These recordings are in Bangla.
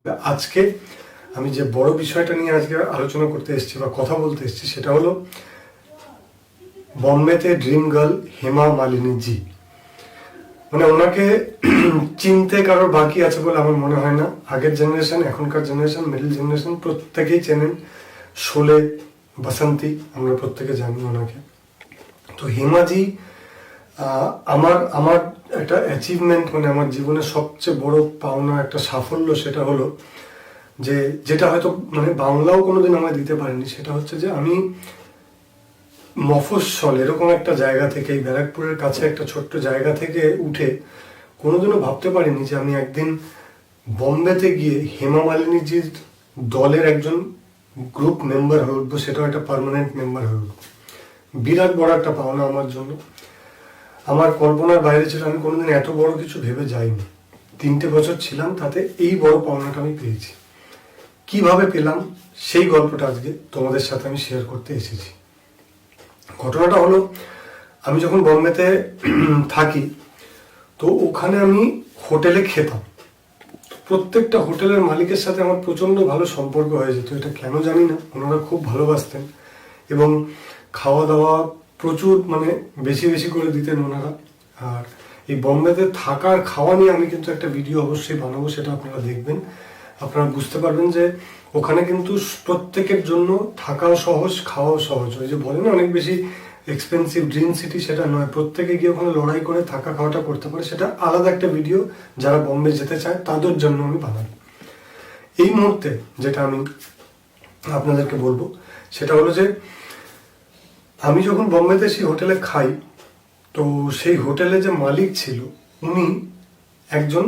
আজকে আমি যে বড় বিষয়টা নিয়ে আজকে আলোচনা করতে এসেছি বা কথা বলতে এসেছি সেটা হলো বম্বেতে ড্রিম গার্ল হেমা মালিনী জি। মানে ওনাকে চিনতে কারোর বাকি আছে বলে আমার মনে হয় না। আগের জেনারেশন, এখনকার জেনারেশন, মিডল জেনারেশন প্রত্যেকেই চেনেন। শোলে, বাসন্তী, আমরা প্রত্যেকে জানি ওনাকে। তো হেমাজি আমার আমার একটা অ্যাচিভমেন্ট, মানে আমার জীবনের সবচেয়ে বড় পাওনা একটা সাফল্য, সেটা হলো যে যেটা হয়তো মানে বাংলাও কোনোদিন আমায় দিতে পারেনি। সেটা হচ্ছে যে আমি মফস্বল এরকম একটা জায়গা থেকে, এই ব্যারাকপুরের কাছে একটা ছোট্ট জায়গা থেকে উঠে কোনোদিনও ভাবতে পারিনি যে আমি একদিন বম্বেতে গিয়ে হেমা মালিনীজির দলের একজন গ্রুপ মেম্বার হয়ে উঠবো, সেটাও একটা পার্মানেন্ট মেম্বার হয়ে উঠবো। বিরাট বড় একটা পাওনা আমার জন্য। আমার কল্পনার বাইরে ছিল, আমি কোনোদিন এত বড় কিছু ভেবে যাইনি। 3টে বছর ছিলাম, তাতে এই বড় পাওনাটা আমি পেয়েছি। কিভাবে পেলাম সেই গল্পটা আজকে তোমাদের সাথে আমি শেয়ার করতে এসেছি। ঘটনাটা হলো, আমি যখন বম্বেতে থাকি তো ওখানে আমি হোটেলে খেতাম। প্রত্যেকটা হোটেলের মালিকের সাথে আমার প্রচণ্ড ভালো সম্পর্ক হয়ে যেত। এটা কেন জানি না, ওনারা খুব ভালোবাসতেন এবং খাওয়া দাওয়া প্রচুর মানে বেশি বেশি করে দিতেন ওনারা। আর এই বম্বেতে থাকার খাওয়া নিয়ে আমি কিন্তু একটা ভিডিও অবশ্যই বানাবো, সেটা আপনারা দেখবেন। আপনারা বুঝতে পারবেন যে ওখানে কিন্তু প্রত্যেকের জন্য থাকাও সহজ, খাওয়াও সহজ। ওই যে বলে না অনেক বেশি এক্সপেন্সিভ ড্রিম সিটি, সেটা নয়। প্রত্যেকে গিয়ে ওখানে লড়াই করে থাকা খাওয়াটা করতে পারে, সেটা আলাদা একটা ভিডিও। যারা বম্বে যেতে চায় তাদের জন্য আমি বানাবো। এই মুহূর্তে যেটা আমি আপনাদেরকে বলবো সেটা হলো যে আমি যখন বম্বেতে সেই হোটেলে খাই, তো সেই হোটেলে যে মালিক ছিল উনি একজন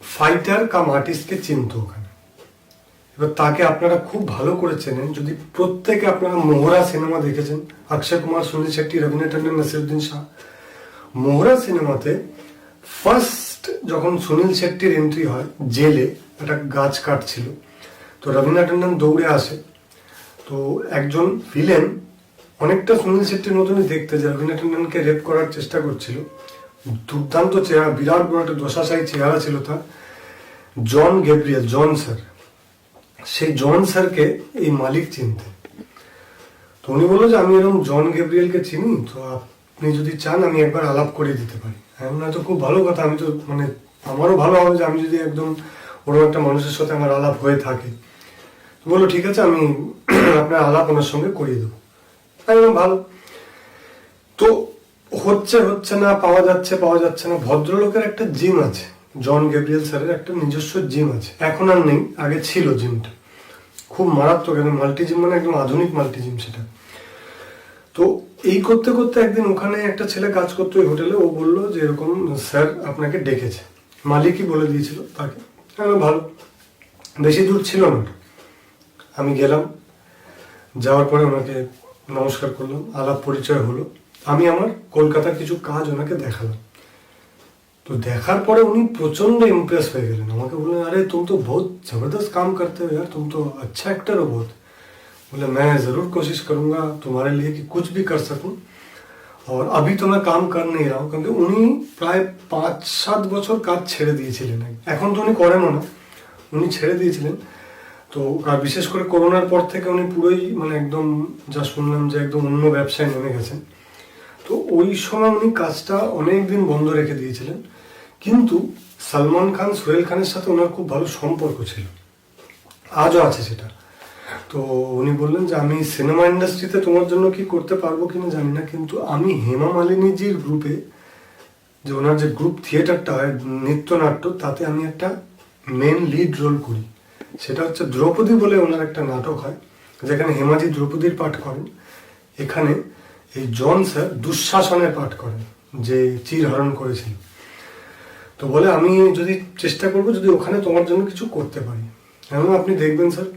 ফাইটার কাম আর্টিস্টকে চিনত ওখানে। এবার তাকে আপনারা খুব ভালো করে চেনেন, যদি প্রত্যেকে আপনারা মোহরা সিনেমা দেখেছেন, অক্ষয় কুমার, সুনীল শেট্টি, রবীনা টন্ডন, নাসিরুদ্দিন শাহ। মোহরা সিনেমাতে ফার্স্ট যখন সুনীল শেট্টির এন্ট্রি হয়, জেলে একটা গাছ কাটছিল, তো রবীনা টন্ডন দৌড়ে আসে। তো একজন ভিলেন, অনেকটা সুনীল শেট্টির মতনই দেখতে, যে রবীনা টন্ডনকে রেপ করার চেষ্টা করছিল। দুর্দান্ত চেহারা, বিরাট বড় একটা দশাশায়ী চেহারা ছিল তার। জন গ্যাব্রিয়েল, জন স্যার, সেই জন স্যারকে এই মালিক চিনতেন। তো উনি বললো যে আমি এরকম জন গ্যাব্রিয়েলকে চিনি, তো আপনি যদি চান আমি একবার আলাপ করে দিতে পারি। এমন হয়তো খুব ভালো কথা, আমি তো মানে আমারও ভালো হবে যে আমি যদি একদম ওরকম একটা মানুষের সাথে আমার আলাপ হয়ে থাকে। বললো ঠিক আছে, আমি আপনার আলাপ ওনার সঙ্গে করিয়ে দেবো। একদম ভালো। তো হচ্ছে না, পাওয়া যাচ্ছে না। ভদ্রলোকের একটা জিম আছে, জন গ্যাব্রিয়েল স্যারের একটা নিজস্ব জিম আছে, এখন আর নেই, আগে ছিল জিমটা। খুব মারাত্মক, একদম মাল্টি জিম, মানে একদম আধুনিক মাল্টি জিম সেটা। তো এই করতে করতে একদিন ওখানে একটা ছেলে কাজ করতো ওই হোটেলে, ও বললো যে এরকম স্যার আপনাকে ডেকেছে, মালিকই বলে দিয়েছিল তাকে। ভালো, বেশি দূর ছিল না। আমি গেলাম, যাওয়ার পরে ওনাকে নমস্কার করলাম, আলাপ পরিচয় হলো। আমি আমার কলকাতার কিছু কাজ ওনাকে দেখালাম। তো দেখার পরে উনি প্রচন্ড ইমপ্রেস হয়ে গেলেন। আমাকে বললেন, আরে तुम तो बहुत जबरदस्त काम करते हो यार, तुम तो अच्छा एक्टर हो बहुत। बोले मैं ज़रूर कोशिश करूंगा तुम्हारे लिए कि कुछ भी कर सकूं, और अभी तो मैं काम कर नहीं रहा हूँ, क्योंकि উনি প্রায় 5-7 বছর কাজ ছেড়ে দিয়েছিলেন। এখন তো উনি করেনও না, উনি ছেড়ে দিয়েছিলেন। তো আর বিশেষ করে করোনার পর থেকে উনি পুরোই মানে একদম, যা শুনলাম যে একদম অন্য ব্যবসায় নেমে গেছেন। তো ওই সময় উনি কাজটা অনেক দিন বন্ধ রেখে দিয়েছিলেন, কিন্তু সলমান খান, সোহেল খানের সাথে ওনার খুব ভালো সম্পর্ক ছিল, আজও আছে সেটা। তো উনি বললেন যে আমি সিনেমা ইন্ডাস্ট্রিতে তোমার জন্য কি করতে পারবো কিনা জানি না, কিন্তু আমি হেমা মালিনীজির গ্রুপে, যে ওনার যে গ্রুপ থিয়েটারটা হয় নৃত্যনাট্য, তাতে আমি একটা মেন লিড রোল করি। সেটা হচ্ছে দ্রৌপদী বলে ওনার একটা নাটক হয়, যেখানে হেমাজি দ্রৌপদীর পাঠ করেন। এখানে এই জন স্যার দুঃশাসনের পাঠ করেন, যে চিরহরণ করেছিল। তো বলে আমি যদি চেষ্টা করবো, যদি ওখানে তোমার জন্য কিছু করতে পারি। এবং আপনি দেখবেন স্যার,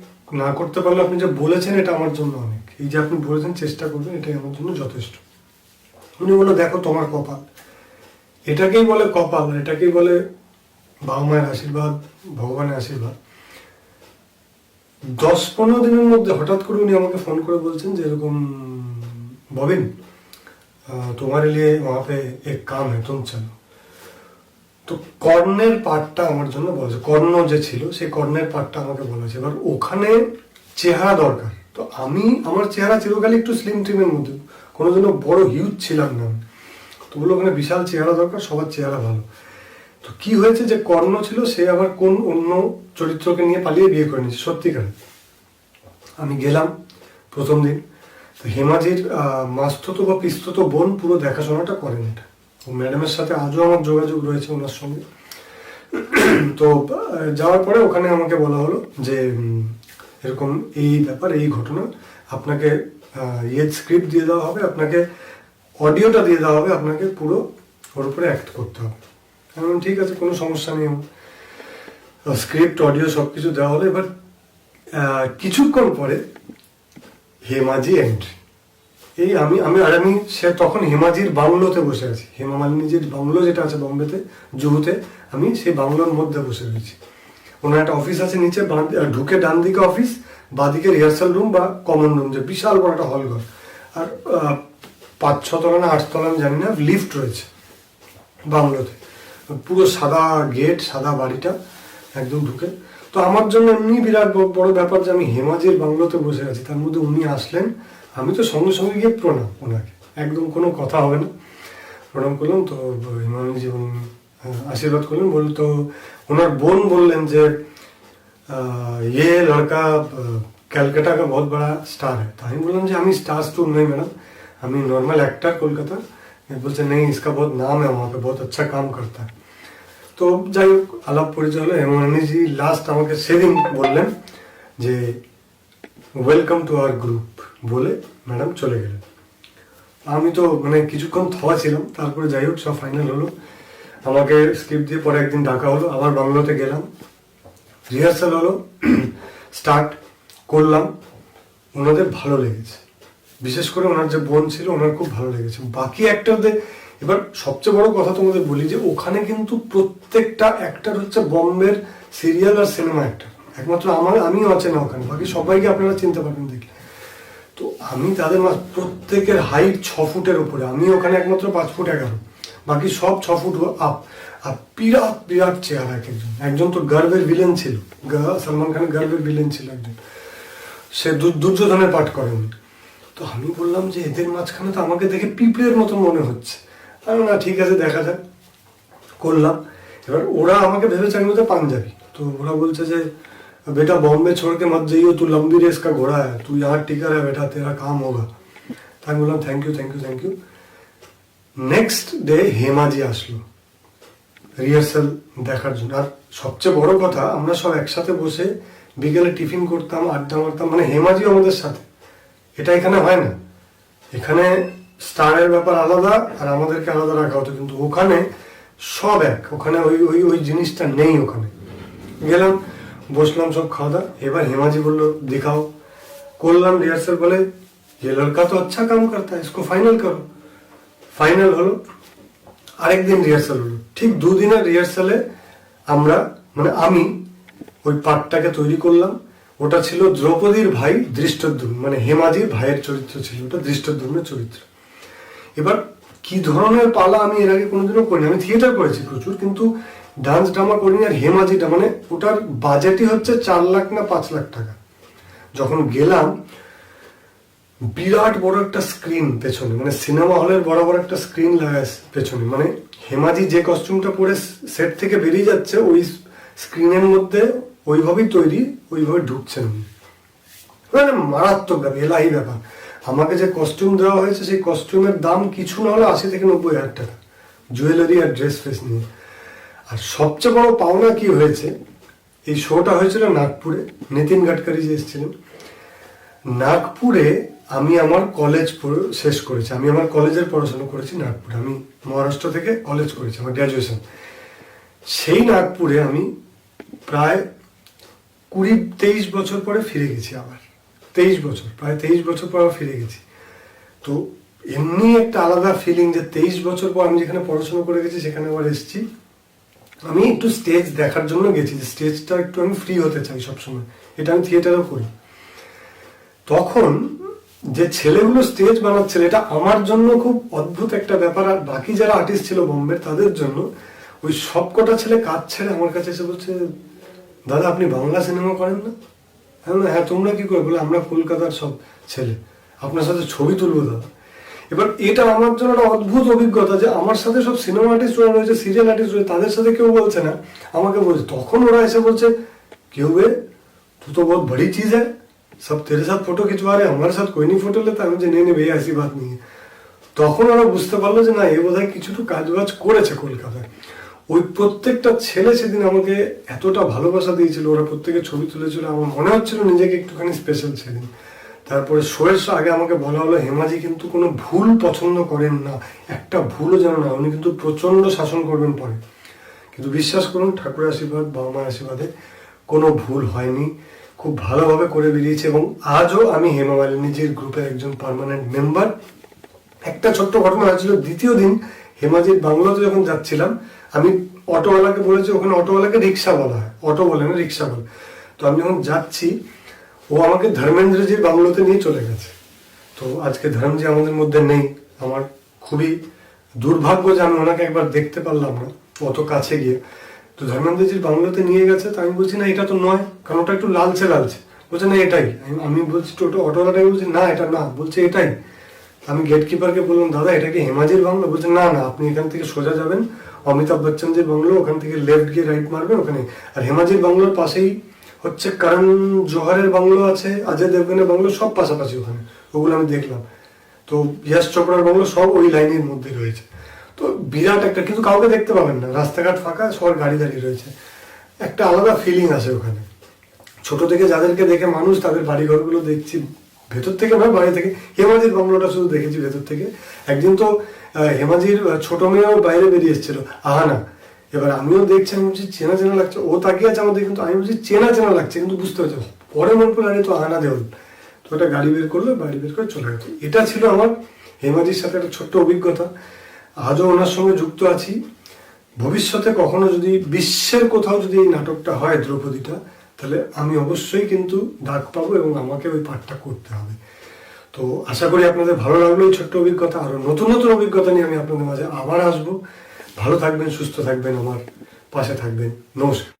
না করতে পারলে আপনি যে বলেছেন এটা আমার জন্য অনেক, এই যে আপনি বলেছেন চেষ্টা করবেন, এটাই আমার জন্য যথেষ্ট। উনি বললো, দেখো তোমার কপাল, এটাকেই বলে কপাল, এটাকেই বলে বাবা মায়ের আশীর্বাদ, ভগবানের আশীর্বাদ। 10-15 দিনের মধ্যে হঠাৎ করে উনি আমাকে ফোন করে বলছেন যে এরকম बॉबिन तुम्हारे लिए वहाँ पे एक काम है, तुम चलो। তো কর্ণের পার্টটা আমার জন্য বলেছে, কর্ণ যে ছিল সেই কর্ণের পার্টটা আমাকে বলেছে। এবার ওখানে চেহারা দরকার, তো আমার চেহারা চিরকালই একটু স্লিম ট্রিমের মধ্যে, কোনো জন্য বড় হিউজ ছিলাম না আমি। তো বললো ওখানে বিশাল চেহারা দরকার, সবার চেহারা ভালো। তো কি হয়েছে, যে কর্ণ ছিল সে আবার কোন অন্য চরিত্রকে নিয়ে পালিয়ে বিয়ে করে নিয়েছে সত্যিকার। আমি গেলাম প্রথম দিন, তো হেমাজির মাস্ততো বা পিস্ততো বোন পুরো দেখাশোনাটা করেন এটা। ও ম্যাডামের সাথে আজও আমার যোগাযোগ রয়েছে ওনার সঙ্গে। তো যাওয়ার পরে ওখানে আমাকে বলা হলো যে এরকম এই ব্যাপার, এই ঘটনা, আপনাকে স্ক্রিপ্ট দিয়ে দেওয়া হবে, আপনাকে অডিওটা দিয়ে দেওয়া হবে, আপনাকে পুরো ওর উপরে অ্যাক্ট করতে হবে। আমি বললাম ঠিক আছে, কোনো সমস্যা নেই। স্ক্রিপ্ট অডিও সব কিছু দেওয়া হলো। এবার কিছুক্ষণ পরে হেমাজি এন্ট্রি। এই আমি সে তখন হেমাজির বাংলোতে বসে আছি, হেমা মালিনীজির বাংলো যেটা আছে বোম্বেতে, জুহুতে, আমি সেই বাংলোর মধ্যে বসে রয়েছি। ওনার একটা অফিস আছে নিচে, ঢুকে ডান দিকে অফিস, বাঁদিকে রিহার্সাল রুম বা কমন রুম, যে বিশাল বড় একটা হল ঘর। আর 5-6 তলা না 8 তলা আমি জানি না, লিফট রয়েছে বাংলোতে। পুরো সাদা গেট, সাদা বাড়িটা একদম ঢুকে। তো আমার জন্য এমনি বিরাট বড় ব্যাপার যে আমি হেমাজির বাংলোতে বসে আছি, তার মধ্যে উনি আসলেন। আমি তো সঙ্গে সঙ্গে গিয়ে প্রণাম ওনাকে, একদম কোনো কথা হবে না, প্রণাম করলাম। তো হেমালিনী আশীর্বাদ করলেন। তো ওনার বোন বললেন যে ये लड़का ক্যালকাটা का बहुत बड़ा स्टार है। तो আমি বললাম যে আমি স্টার স্টুর नहीं मैडम, আমি नॉर्मल एक्टर कोलकाता। বলছে नहीं, इसका बहुत नाम है वहाँ पे, बहुत अच्छा काम करता है। তো যাই হোক, আলাপ পরিচয় হলো। হেমালিনীজি লাস্ট আমাকে সেদিন বললেন যে ওয়েলকাম টু আওয়ার গ্রুপ বলে ম্যাডাম চলে গেলেন। আমি তো মানে কিছুক্ষণ থওয়া ছিলাম। তারপরে যাই হোক সব ফাইনাল হলো, আমাকে স্ক্রিপ্ট দিয়ে পরে একদিন ডাকা হলো, আবার বাংলোতে গেলাম, রিহার্সাল হলো, স্টার্ট করলাম। ওনাদের ভালো লেগেছে, বিশেষ করে ওনার যে বোন ছিল ওনার খুব ভালো লেগেছে। বাকি অ্যাক্টরদের, এবার সবচেয়ে বড় কথা তোমাদের বলি যে ওখানে কিন্তু প্রত্যেকটা অ্যাক্টর হচ্ছে বম্বের সিরিয়াল আর সিনেমা অ্যাক্টর। একমাত্র আমিও অচেনা ওখানে, বাকি সবাইকে আপনারা চিনতে পারবেন দেখলে। তো আমি তাদের প্রত্যেকের হাইট 6 ফুটের উপরে, আমি ওখানে একমাত্র 5 ফুট 11, বাকি সব 6 ফুট আপ। আর বিরাট বিরাট চেহারা এক একজন। একজন তো গর্বের ভিলেন ছিল, সলমান খানের গর্বের ভিলেন ছিল একজন, সে দুর্যোধনের পাঠ করেন। তো আমি বললাম যে এদের মাঝখানে তো আমাকে দেখে পিঁপড়ের মতো মনে হচ্ছে। আমি না ঠিক আছে দেখা যাক, করলাম। এবার ওরা আমাকে ভেবেছে আমি বোধহয় পাঞ্জাবি। তো ওরা বলছে যে बेटा बॉम्बे छोड़ के मत जाइयो, तू लंबी रेस का घोड़ा है, तू यहाँ टिका रहा बेटा, तेरा काम होगा। তাই বললাম thank you thank you thank you. Next day হেমাজি আসলো রিহার্সাল দেখার জন্য। আর সবচেয়ে বড় কথা, আমরা সব একসাথে বসে বিকেলে টিফিন করতাম, আড্ডা মারতাম, মানে হেমাজিও আমাদের সাথে। এটা এখানে হয় না, এখানে স্টারের ব্যাপার আলাদা আর আমাদেরকে আলাদা রাখা হতো, কিন্তু ওখানে সব এক। ওখানে ওই ওই ওই জিনিসটা নেই। ওখানে গেলাম, বসলাম, সব খাওয়া দাওয়া। এবার হেমাজি বললো দিখাও, করলাম রিহার্সাল। বলে ये लड़का तो अच्छा काम करता है, इसको फाइनल करो। ফাইনাল হলো, আরেকদিন রিহার্সাল হলো। ঠিক 2 দিনের রিহার্সালে আমরা, মানে আমি ওই পার্টটাকে তৈরি করলাম। ওটা ছিল দ্রৌপদীর ভাই দৃষ্টদ্যুম্ন, মানে হেমাজির ভাইয়ের চরিত্র ছিল ওটা, দৃষ্টদ্যুম্নের চরিত্র। এবার কি ধরনের পালা আমি এর আগে কোনোদিনও করিনি। আমি থিয়েটার করেছি প্রচুর, কিন্তু ডান্স ড্রামা করিনি। আর হেমাজিটা মানে ওটার বাজেটই হচ্ছে 4 লাখ না 5 লাখ টাকা। যখন গেলাম, বিরাট বড় একটা স্ক্রিন পেছনে, মানে সিনেমা হলের বরাবর একটা স্ক্রিন লাগায় পেছনে। মানে হেমাজি যে কস্টিউমটা পরে সেট থেকে বেরিয়ে যাচ্ছে, ওই স্ক্রিনের মধ্যে ওইভাবেই তৈরি, ওইভাবে ঢুকছেন। মানে মারাত্মক ব্যাপার, এলাহি ব্যাপার। আমাকে যে কস্টিউম দেওয়া হয়েছে সেই কস্টিউমের দাম কিছু না হলে 80 থেকে 90 হাজার টাকা, জুয়েলারি আর ড্রেস ফ্রেস নিয়ে। আর সবচেয়ে বড় পাওনা কি হয়েছে, এই শোটা হয়েছিল নাগপুরে, নিতিন গাডকারি যে এসেছিলেন। নাগপুরে আমি আমার কলেজ শেষ করেছি, আমি আমার কলেজের পড়াশোনা করেছি নাগপুরে। আমি মহারাষ্ট্র থেকে কলেজ করেছি, আমার গ্র্যাজুয়েশন। সেই নাগপুরে আমি প্রায় 20-23 বছর পরে ফিরে গেছি আবার। 23 বছর, প্রায় 23 বছর পর ফিরে গেছি। তো এমনি একটা আলাদা ফিলিং যে 23 বছর পর আমি যেখানে পড়াশোনা করে গেছি সেখানে আবার এসেছি। আমি একটু স্টেজ দেখার জন্য গেছি, যে স্টেজটা একটু আমি ফ্রি হতে চাই সবসময়। এটা আমি থিয়েটারও করি। তখন যে ছেলেগুলো স্টেজ বানাচ্ছিল, এটা আমার জন্য খুব অদ্ভুত একটা ব্যাপার। আর বাকি যারা আর্টিস্ট ছিল বোম্বের, তাদের জন্য ওই সব কটা ছেলে কাজ ছেড়ে আমার কাছে এসে বলছে, দাদা আপনি বাংলা সিনেমা করেন না? হ্যাঁ তোমরা কি করে? বলে আমরা কলকাতার সব ছেলে, আপনার সাথে ছবি তুলবো দাদা। এবার এটা আমার জন্য একটা অদ্ভুত অভিজ্ঞতা যে আমার সাথে সব সিনেমা আর্টিস্ট রয়েছে, সিরিয়াল আর্টিস্ট রয়েছে, তাদের সাথে কেউ বলছে না, আমাকে বলছে। তখন ওরা এসে বলছে, क्यों बे तू तो बहुत बड़ी चीज है, सब तेरे साथ फोटो खिंचवा रहे, हमारे साथ कोई नहीं फोटो लेता। আমি যে নেই ভैया ऐसी बात नहीं है। তখন ওরা বুঝতে পারলো যে না এ বোধহয় কিছু তো কাজবাজ করেছে কলকাতায়। ওই প্রত্যেকটা ছেলে সেদিন আমাকে এতটা ভালোবাসা দিয়েছিল, ওরা প্রত্যেকে ছবি তুলেছিল, আমার মনে হচ্ছিল নিজেকে একটুখানি স্পেশাল সেদিন। তারপরে শোয়ের আগে আমাকে বলা হলো হেমাজি কিন্তু কোনো ভুল পছন্দ করেন না, একটা ভুলও যেন না, উনি কিন্তু প্রচন্ড শাসন করবেন পরে। কিন্তু বিশ্বাস করুন ঠাকুরের আশীর্বাদ, বাবা মায়ের আশীর্বাদে কোনো ভুল হয়নি, খুব ভালোভাবে করে বেরিয়েছে। এবং আজও আমি হেমা মালিনীজির গ্রুপের একজন পার্মানেন্ট মেম্বার। একটা ছোট্ট ঘটনা হয়েছিল, দ্বিতীয় দিন হেমাজির বাংলোতে যখন যাচ্ছিলাম, আমি অটোওয়ালাকে বলেছি, ওখানে অটোওয়ালাকে রিক্সা বলা হয়, অটো বলে না রিক্সা বলে। তো আমি যখন যাচ্ছি, ও আমাকে ধর্মেন্দ্রজির বাংলোতে নিয়ে চলে গেছে। তো আজকে ধর্মজি আমাদের মধ্যে নেই, আমার খুবই দুর্ভাগ্য যে আমি ওনাকে একবার দেখতে পারলাম না অত কাছে গিয়ে। তো ধর্মেন্দ্রজির বাংলোতে নিয়ে গেছে, তো আমি বলছি না এটা তো নয়, কারণ ওটা একটু লালচে লালচে। বলছে না এটাই। আমি বলছি অটোওয়ালাটাকে বলছি না এটা না, বলছে এটাই। আমি গেট কিপারকে বললাম দাদা এটা কি হেমাজির বাংলো? বলছে না না, আপনি এখান থেকে সোজা যাবেন অমিতাভ বচ্চনজির বাংলো, ওখান থেকে লেফট গিয়ে রাইট মারবেন ওখানে। আর হেমাজির বাংলোর পাশেই হচ্ছে করণ জোহরের বাংলো আছে, অজয় দেবগনের বাংলো, সব পাশাপাশি ওখানে, ওগুলো আমি দেখলাম। তো ইয়াশ চোপড়ার বাংলো সব ওই লাইনের মধ্যে রয়েছে। তো বিরাট একটা, কিন্তু কাউকে দেখতে পাবেন না, রাস্তাঘাট ফাঁকা, সবার গাড়ি দাঁড়িয়ে রয়েছে, একটা আলাদা ফিলিং আছে ওখানে। ছোট থেকে যাদেরকে দেখে মানুষ, তাদের বাড়িঘরগুলো দেখছি ভেতর থেকে নয়, বাইরে থেকে। হেমাজির বাংলোটা শুধু দেখেছি ভেতর থেকে। একদিন তো হেমাজির ছোট মেয়েও বাইরে বেরিয়ে এসেছিল, আহানা। এবার আমিও দেখছি, আমি বলছি চেনা চেনা লাগছে, ও তাকিয়ে আছে আমাদের, কিন্তু আমি বলছি চেনা চেনা লাগছে, কিন্তু বুঝতে পারছি পরে মনে পড়ে আরে তো আহানা দেওয়াল। তো ওটা গাড়ি বের করলো, বাড়ি বের করে চলে গেছে। এটা ছিল আমার হেমাজির সাথে একটা ছোট্ট অভিজ্ঞতা। আজও ওনার সঙ্গে যুক্ত আছি। ভবিষ্যতে কখনো যদি বিশ্বের কোথাও যদি এই নাটকটা হয় দ্রৌপদীটা, তাহলে আমি অবশ্যই কিন্তু ডাক পাবো এবং আমাকে ওই পাঠটা করতে হবে। তো আশা করি আপনাদের ভালো লাগলো এই ছোট্ট অভিজ্ঞতা। আরো নতুন নতুন অভিজ্ঞতা নিয়ে আমি আপনাদের মাঝে আবার আসবো। ভালো থাকবেন, সুস্থ থাকবেন, আমার পাশে থাকবেন। নমস্কার।